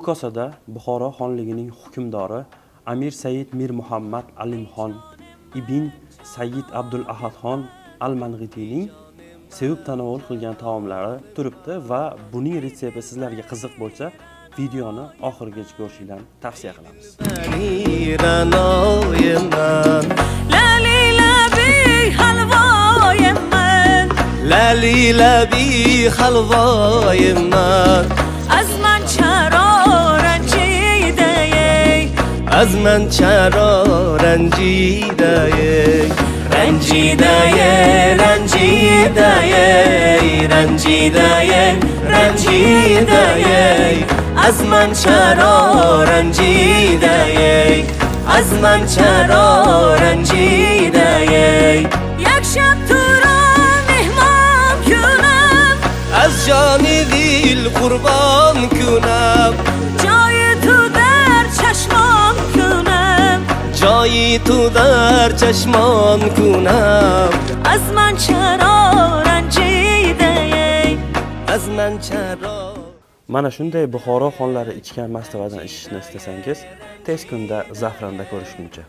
Bu kosada Buxoro xonligining hukmdori Amir Said Mir Muhammad Alimxon ibn Sayyid Abdul Ahadxon Al-Mang'itiyning sevib tanovul qilgan taomlari turibdi va buning retsepti sizlarga qiziq bo'lsa, videoni oxirigacha ko'rishinglarni tavsiya qilamiz. لالي لبي حلوای من از من چرا رنجیده‌ای از من چرا رنجیده‌ای رنجیده‌ای رنجیده‌ای رنجیده‌ای رنجیده‌ای از من چرا رنجیده‌ای از من چرا رنجیده‌ای یک شب تو از جان دل قربان کنم جای تو در چشمان کنم جای تو در چشمان کنم از من چرا رنجیده‌ای از من چرا Mana shunday Buxoro xonlari ichgan mastavadan ichishni istasangiz, tez kunda Zafronda ko'rishguncha.